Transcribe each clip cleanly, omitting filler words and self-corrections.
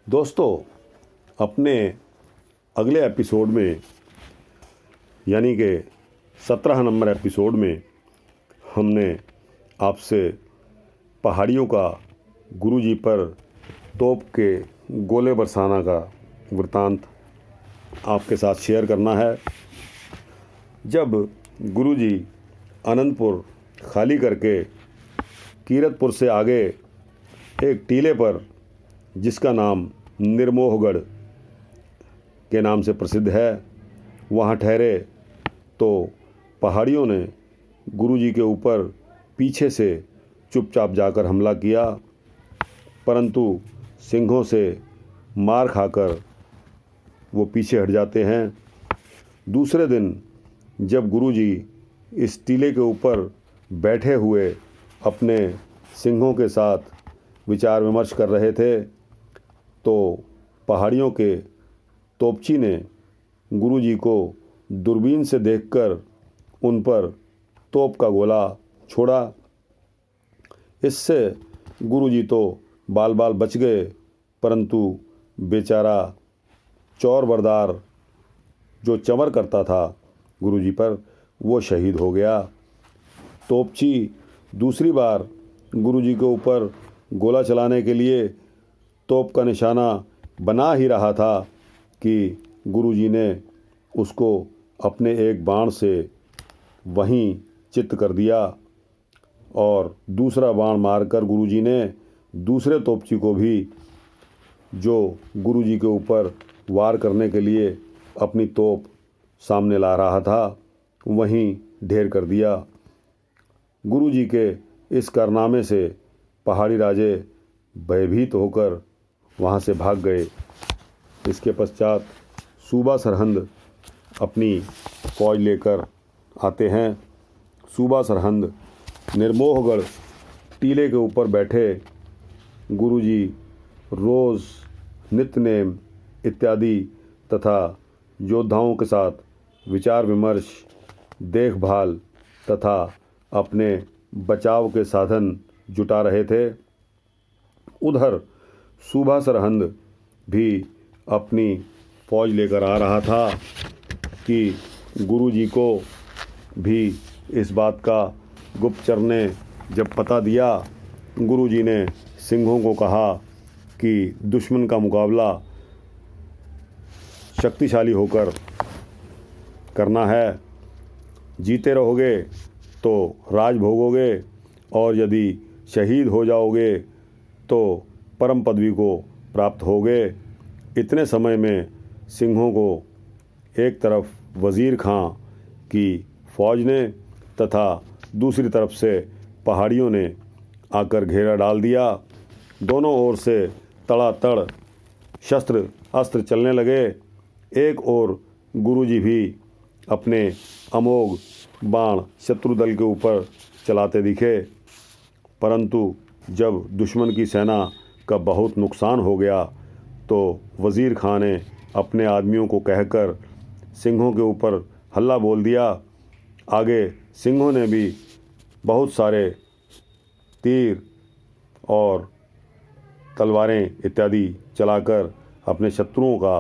दोस्तों, अपने अगले एपिसोड में यानी कि 17 नंबर एपिसोड में हमने आपसे पहाड़ियों का गुरुजी पर तोप के गोले बरसाना का वृतांत आपके साथ शेयर करना है। जब गुरुजी अनंतपुर खाली करके कीरतपुर से आगे एक टीले पर, जिसका नाम निर्मोहगढ़ के नाम से प्रसिद्ध है, वहाँ ठहरे तो पहाड़ियों ने गुरुजी के ऊपर पीछे से चुपचाप जाकर हमला किया, परंतु सिंहों से मार खाकर वो पीछे हट जाते हैं। दूसरे दिन जब गुरुजी इस टीले के ऊपर बैठे हुए अपने सिंहों के साथ विचार विमर्श कर रहे थे तो पहाड़ियों के तोपची ने गुरुजी को दूरबीन से देखकर उन पर तोप का गोला छोड़ा। इससे गुरुजी तो बाल बाल बच गए, परंतु बेचारा चौर बरदार जो चमर करता था गुरुजी पर, वो शहीद हो गया। तोपची दूसरी बार गुरुजी के ऊपर गोला चलाने के लिए तोप का निशाना बना ही रहा था कि गुरुजी ने उसको अपने एक बाण से वहीं चित्त कर दिया और दूसरा बाण मारकर गुरुजी ने दूसरे तोपची को भी, जो गुरुजी के ऊपर वार करने के लिए अपनी तोप सामने ला रहा था, वहीं ढेर कर दिया। गुरुजी के इस कारनामे से पहाड़ी राजे भयभीत होकर वहाँ से भाग गए। इसके पश्चात सूबा सरहंद अपनी फौज लेकर आते हैं। सूबा सरहंद निर्मोहगढ़ टीले के ऊपर बैठे गुरुजी रोज़ नित्यनेम इत्यादि तथा योद्धाओं के साथ विचार विमर्श, देखभाल तथा अपने बचाव के साधन जुटा रहे थे। उधर सूबा सरहंद भी अपनी फौज लेकर आ रहा था कि गुरुजी को भी इस बात का गुप्तचर ने जब पता दिया, गुरुजी ने सिंहों को कहा कि दुश्मन का मुकाबला शक्तिशाली होकर करना है। जीते रहोगे तो राज भोगोगे और यदि शहीद हो जाओगे तो परम पदवी को प्राप्त होगे। इतने समय में सिंहों को एक तरफ वज़ीर खां की फ़ौज ने तथा दूसरी तरफ से पहाड़ियों ने आकर घेरा डाल दिया। दोनों ओर से तड़ातड़ शस्त्र अस्त्र चलने लगे। एक ओर गुरुजी भी अपने अमोघ बाण शत्रुदल के ऊपर चलाते दिखे, परंतु जब दुश्मन की सेना का बहुत नुकसान हो गया तो वज़ीर खां ने अपने आदमियों को कहकर सिंहों के ऊपर हल्ला बोल दिया। आगे सिंहों ने भी बहुत सारे तीर और तलवारें इत्यादि चलाकर अपने शत्रुओं का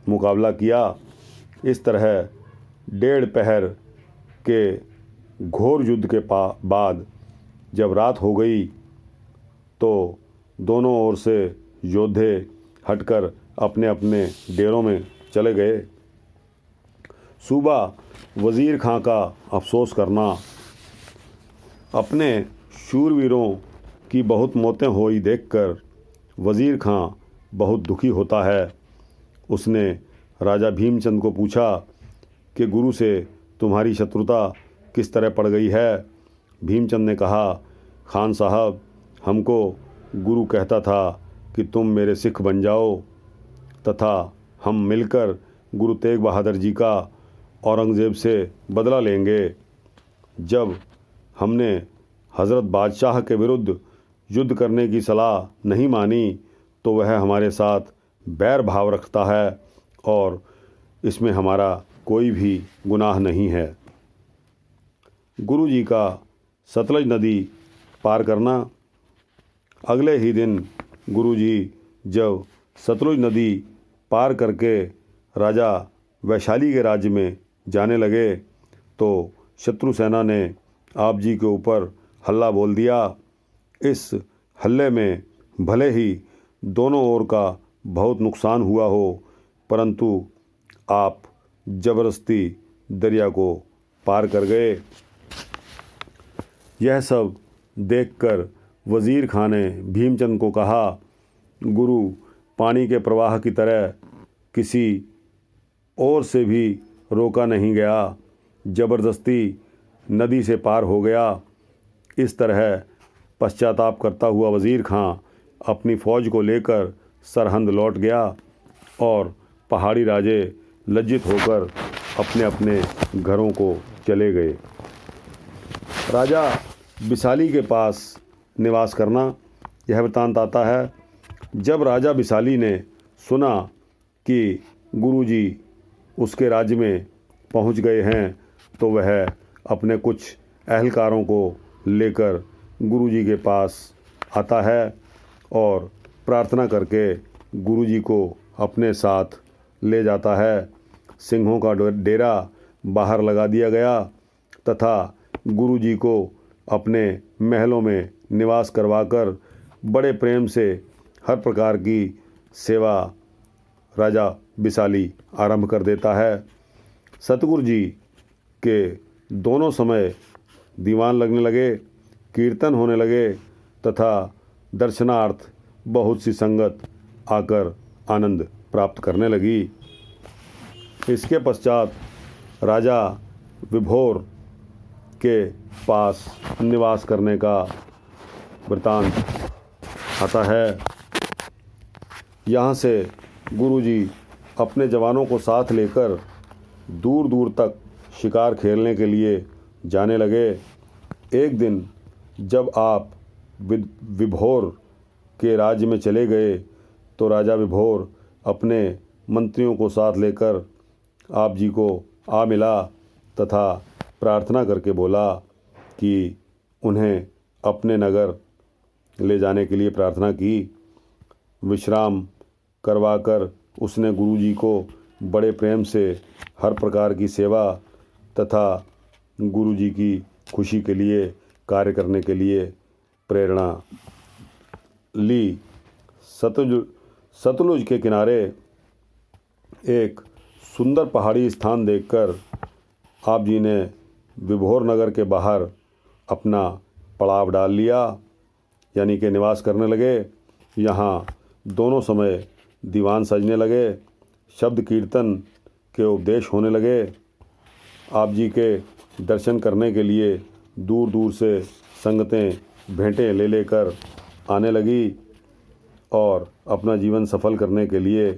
मुकाबला किया। इस तरह 1.5 पहर के घोर युद्ध के बाद जब रात हो गई तो दोनों ओर से योद्धे हटकर अपने अपने डेरों में चले गए। सूबा वज़ीर खां का अफसोस करना, अपने शूरवीरों की बहुत मौतें हुई देखकर वज़ीर खां बहुत दुखी होता है। उसने राजा भीमचंद को पूछा कि गुरु से तुम्हारी शत्रुता किस तरह पड़ गई है। भीमचंद ने कहा, खान साहब, हमको गुरु कहता था कि तुम मेरे सिख बन जाओ तथा हम मिलकर गुरु तेग बहादुर जी का औरंगज़ेब से बदला लेंगे। जब हमने हज़रत बादशाह के विरुद्ध युद्ध करने की सलाह नहीं मानी तो वह हमारे साथ बैर भाव रखता है और इसमें हमारा कोई भी गुनाह नहीं है। गुरुजी का सतलज नदी पार करना। अगले ही दिन गुरुजी जब सतलुज नदी पार करके राजा वैशाली के राज्य में जाने लगे तो शत्रु सेना ने आप जी के ऊपर हल्ला बोल दिया। इस हल्ले में भले ही दोनों ओर का बहुत नुकसान हुआ हो, परंतु आप जबरदस्ती दरिया को पार कर गए। यह सब देखकर वज़ीर खां ने भीमचंद को कहा, गुरु पानी के प्रवाह की तरह किसी और से भी रोका नहीं गया, जबरदस्ती नदी से पार हो गया। इस तरह पश्चाताप करता हुआ वज़ीर खां अपनी फ़ौज को लेकर सरहंद लौट गया और पहाड़ी राजे लज्जित होकर अपने अपने घरों को चले गए। राजा बिसाली के पास निवास करना, यह वृत्तांत आता है। जब राजा बिसाली ने सुना कि गुरुजी उसके राज्य में पहुंच गए हैं तो वह अपने कुछ अहलकारों को लेकर गुरुजी के पास आता है और प्रार्थना करके गुरुजी को अपने साथ ले जाता है। सिंहों का डेरा बाहर लगा दिया गया तथा गुरुजी को अपने महलों में निवास करवाकर बड़े प्रेम से हर प्रकार की सेवा राजा बिसाली आरंभ कर देता है। सतगुरु जी के दोनों समय दीवान लगने लगे, कीर्तन होने लगे तथा दर्शनार्थ बहुत सी संगत आकर आनंद प्राप्त करने लगी। इसके पश्चात राजा विभोर के पास निवास करने का वृत्तांत आता है। यहाँ से गुरुजी अपने जवानों को साथ लेकर दूर दूर तक शिकार खेलने के लिए जाने लगे। एक दिन जब आप विभोर के राज्य में चले गए तो राजा विभोर अपने मंत्रियों को साथ लेकर आप जी को आ मिला तथा प्रार्थना करके बोला कि उन्हें अपने नगर ले जाने के लिए प्रार्थना की। विश्राम करवाकर उसने गुरुजी को बड़े प्रेम से हर प्रकार की सेवा तथा गुरुजी की खुशी के लिए कार्य करने के लिए प्रेरणा ली। सतलुज के किनारे एक सुंदर पहाड़ी स्थान देखकर आप जी ने विभोर नगर के बाहर अपना पड़ाव डाल लिया, यानी कि निवास करने लगे। यहाँ दोनों समय दीवान सजने लगे, शब्द कीर्तन के उपदेश होने लगे। आप जी के दर्शन करने के लिए दूर दूर से संगतें भेंटें ले लेकर आने लगी और अपना जीवन सफल करने के लिए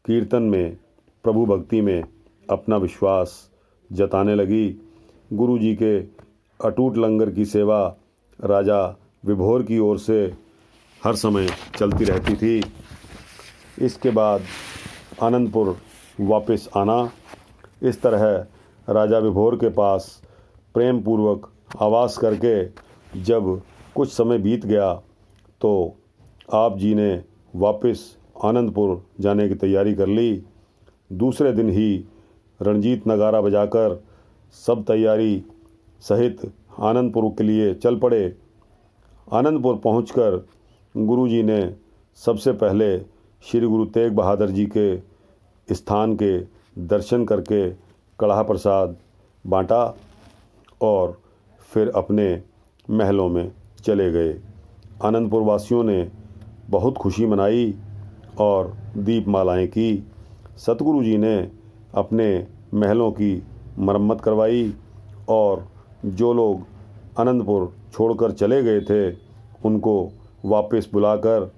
कीर्तन में, प्रभु भक्ति में अपना विश्वास जताने लगी। गुरु जी के अटूट लंगर की सेवा राजा विभोर की ओर से हर समय चलती रहती थी। इसके बाद आनंदपुर वापस आना। इस तरह राजा विभोर के पास प्रेम पूर्वक आवास करके जब कुछ समय बीत गया तो आप जी ने वापस आनंदपुर जाने की तैयारी कर ली। दूसरे दिन ही रणजीत नगारा बजाकर सब तैयारी सहित आनंदपुर के लिए चल पड़े। आनंदपुर पहुंचकर गुरुजी ने सबसे पहले श्री गुरु तेग बहादुर जी के स्थान के दर्शन करके कड़ाह प्रसाद बांटा और फिर अपने महलों में चले गए। आनंदपुर वासियों ने बहुत खुशी मनाई और दीपमालाएं की। सतगुरु जी ने अपने महलों की मरम्मत करवाई और जो लोग आनंदपुर छोड़कर चले गए थे उनको वापस बुलाकर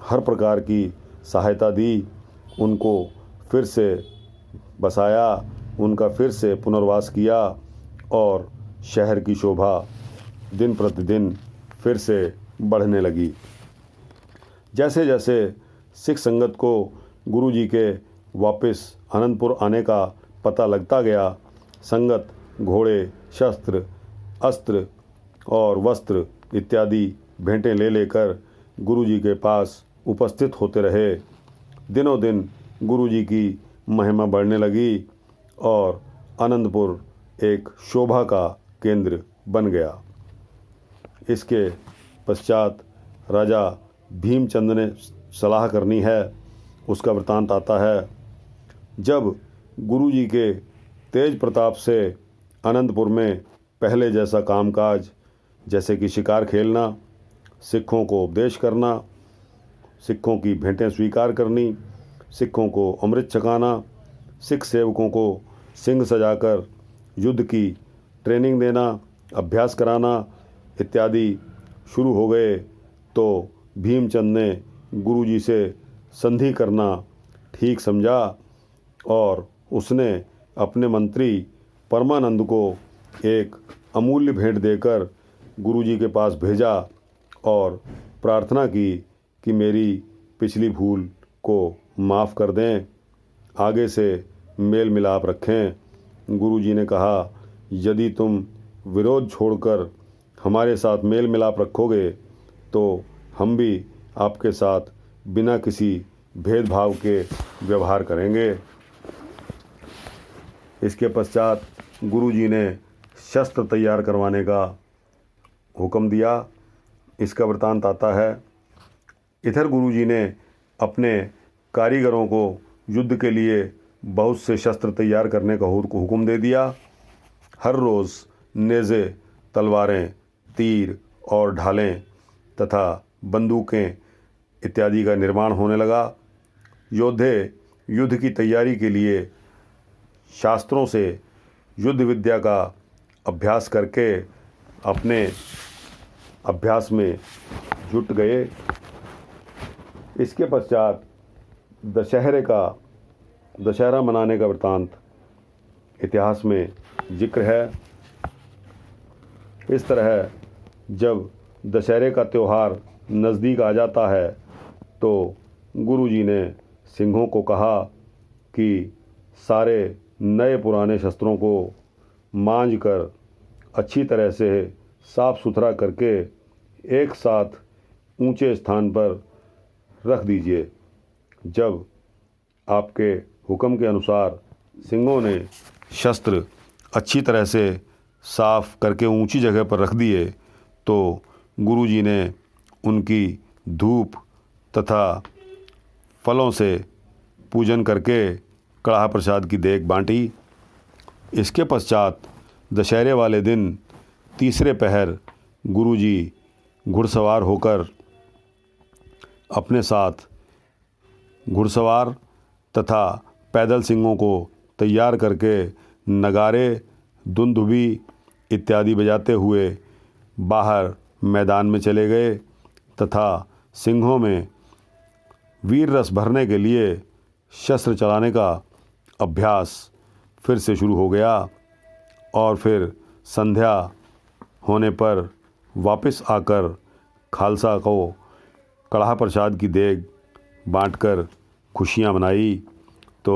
हर प्रकार की सहायता दी, उनको फिर से बसाया, उनका फिर से पुनर्वास किया और शहर की शोभा दिन प्रतिदिन फिर से बढ़ने लगी। जैसे जैसे सिख संगत को गुरु जी के वापस आनंदपुर आने का पता लगता गया, संगत घोड़े, शस्त्र, अस्त्र और वस्त्र इत्यादि भेंटें ले लेकर गुरुजी के पास उपस्थित होते रहे। दिनों दिन गुरुजी की महिमा बढ़ने लगी और आनंदपुर एक शोभा का केंद्र बन गया। इसके पश्चात राजा भीमचंद ने सलाह करनी है, उसका वृतांत आता है। जब गुरुजी के तेज प्रताप से आनंदपुर में पहले जैसा कामकाज, जैसे कि शिकार खेलना, सिखों को उपदेश करना, सिखों की भेंटें स्वीकार करनी, सिखों को अमृत छकाना, सिख सेवकों को सिंह सजाकर युद्ध की ट्रेनिंग देना, अभ्यास कराना इत्यादि शुरू हो गए, तो भीमचंद ने गुरुजी से संधि करना ठीक समझा और उसने अपने मंत्री परमानंद को एक अमूल्य भेंट देकर गुरुजी के पास भेजा और प्रार्थना की कि मेरी पिछली भूल को माफ़ कर दें, आगे से मेल मिलाप रखें। गुरुजी ने कहा, यदि तुम विरोध छोड़कर हमारे साथ मेल मिलाप रखोगे तो हम भी आपके साथ बिना किसी भेदभाव के व्यवहार करेंगे। इसके पश्चात गुरुजी ने शस्त्र तैयार करवाने का हुक्म दिया। इसका वृतांत आता है। इधर गुरुजी ने अपने कारीगरों को युद्ध के लिए बहुत से शस्त्र तैयार करने का हुक्म दे दिया। हर रोज़ नेज़े, तलवारें, तीर और ढालें तथा बंदूकें इत्यादि का निर्माण होने लगा। योद्धे युद्ध की तैयारी के लिए शास्त्रों से युद्ध विद्या का अभ्यास करके अपने अभ्यास में जुट गए। इसके पश्चात दशहरा मनाने का वृतांत इतिहास में जिक्र है। इस तरह जब दशहरे का त्यौहार नज़दीक आ जाता है तो गुरुजी ने सिंहों को कहा कि सारे नए पुराने शस्त्रों को मांझ कर अच्छी तरह से साफ़ सुथरा करके एक साथ ऊंचे स्थान पर रख दीजिए। जब आपके हुक्म के अनुसार सिंहों ने शस्त्र अच्छी तरह से साफ़ करके ऊंची जगह पर रख दिए तो गुरुजी ने उनकी धूप तथा फलों से पूजन करके कड़ाह प्रसाद की देग बांटी। इसके पश्चात दशहरे वाले दिन तीसरे पहर गुरुजी घुड़सवार होकर अपने साथ घुड़सवार तथा पैदल सिंहों को तैयार करके नगारे, दुंदुभी इत्यादि बजाते हुए बाहर मैदान में चले गए तथा सिंहों में वीर रस भरने के लिए शस्त्र चलाने का अभ्यास फिर से शुरू हो गया। और फिर संध्या होने पर वापस आकर खालसा को कड़ाह प्रसाद की देग बांटकर खुशियां मनाई। तो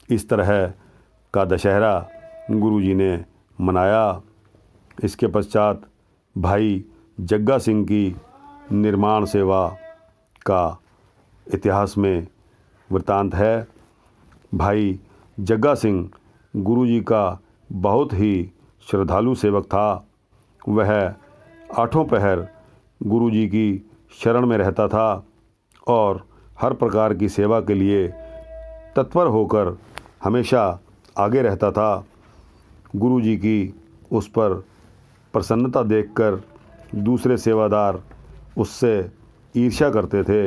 इस तरह का दशहरा गुरुजी ने मनाया। इसके पश्चात भाई जग्गा सिंह की निर्माण सेवा का इतिहास में वृतांत है। भाई जग्गा सिंह गुरुजी का बहुत ही श्रद्धालु सेवक था। वह आठों पहर गुरुजी की शरण में रहता था और हर प्रकार की सेवा के लिए तत्पर होकर हमेशा आगे रहता था। गुरुजी की उस पर प्रसन्नता देखकर दूसरे सेवादार उससे ईर्ष्या करते थे।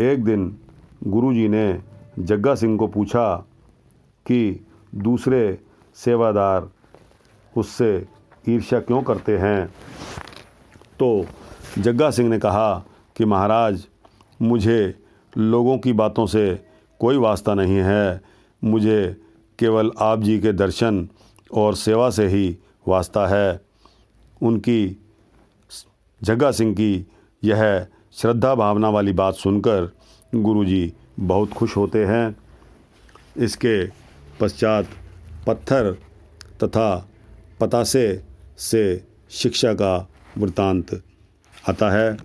एक दिन गुरुजी ने जग्गा सिंह को पूछा कि दूसरे सेवादार उससे ईर्ष्या क्यों करते हैं। तो जग्गा सिंह ने कहा कि महाराज, मुझे लोगों की बातों से कोई वास्ता नहीं है, मुझे केवल आप जी के दर्शन और सेवा से ही वास्ता है। उनकी जग्गा सिंह की यह श्रद्धा भावना वाली बात सुनकर गुरुजी बहुत खुश होते हैं। इसके पश्चात पत्थर तथा पतासे से शिक्षा का वृतांत आता है।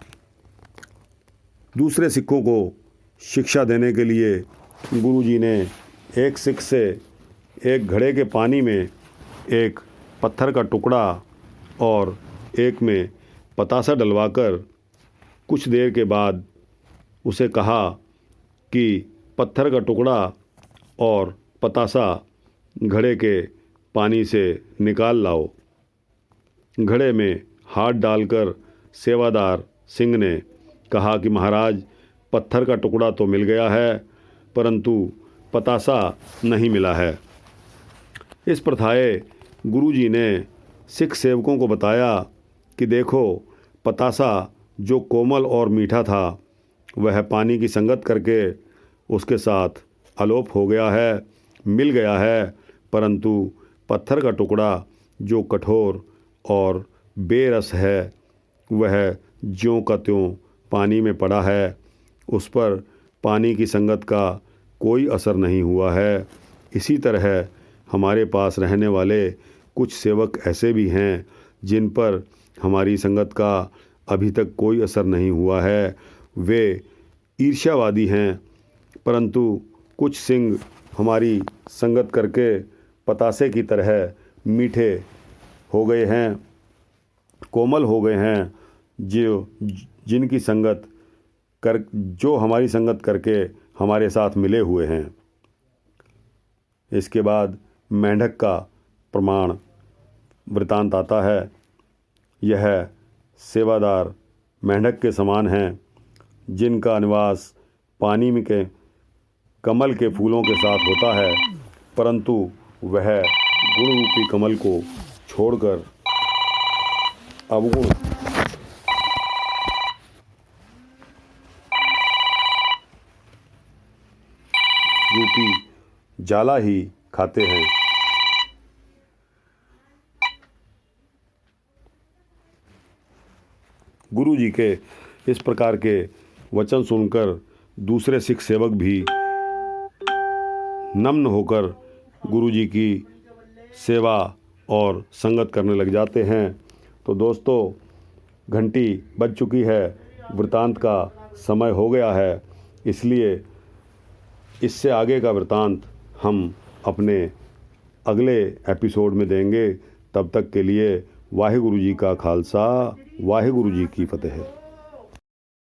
दूसरे सिखों को शिक्षा देने के लिए गुरुजी ने एक सिख से एक घड़े के पानी में एक पत्थर का टुकड़ा और एक में पतासा डलवाकर कुछ देर के बाद उसे कहा कि पत्थर का टुकड़ा और पतासा घड़े के पानी से निकाल लाओ। घड़े में हाथ डालकर सेवादार सिंह ने कहा कि महाराज, पत्थर का टुकड़ा तो मिल गया है परंतु पतासा नहीं मिला है। इस प्रथाए गुरुजी ने सिख सेवकों को बताया कि देखो, पतासा जो कोमल और मीठा था वह पानी की संगत करके उसके साथ अलोप हो गया है, मिल गया है, परंतु पत्थर का टुकड़ा जो कठोर और बेरस है वह ज्यों का त्यों पानी में पड़ा है, उस पर पानी की संगत का कोई असर नहीं हुआ है। इसी तरह हमारे पास रहने वाले कुछ सेवक ऐसे भी हैं जिन पर हमारी संगत का अभी तक कोई असर नहीं हुआ है। वे ईर्ष्यावादी हैं, परंतु कुछ सिंह हमारी संगत करके पतासे की तरह मीठे हो गए हैं, कोमल हो गए हैं, जिनकी संगत कर जो हमारी संगत करके हमारे साथ मिले हुए हैं। इसके बाद मेंढक का प्रमाण वृतांत आता है। यह सेवादार मेंढक के समान हैं, जिनका निवास पानी में के कमल के फूलों के साथ होता है, परंतु वह गुण रूपी कमल को छोड़कर अवगुण रूपी जाला ही खाते हैं। गुरुजी के इस प्रकार के वचन सुनकर दूसरे सिख सेवक भी नम्न होकर गुरुजी की सेवा और संगत करने लग जाते हैं। तो दोस्तों, घंटी बज चुकी है, वृतांत का समय हो गया है, इसलिए इससे आगे का वृतांत हम अपने अगले एपिसोड में देंगे। तब तक के लिए वाहिगुरु जी का खालसा, वाहिगुरु जी की फतेह।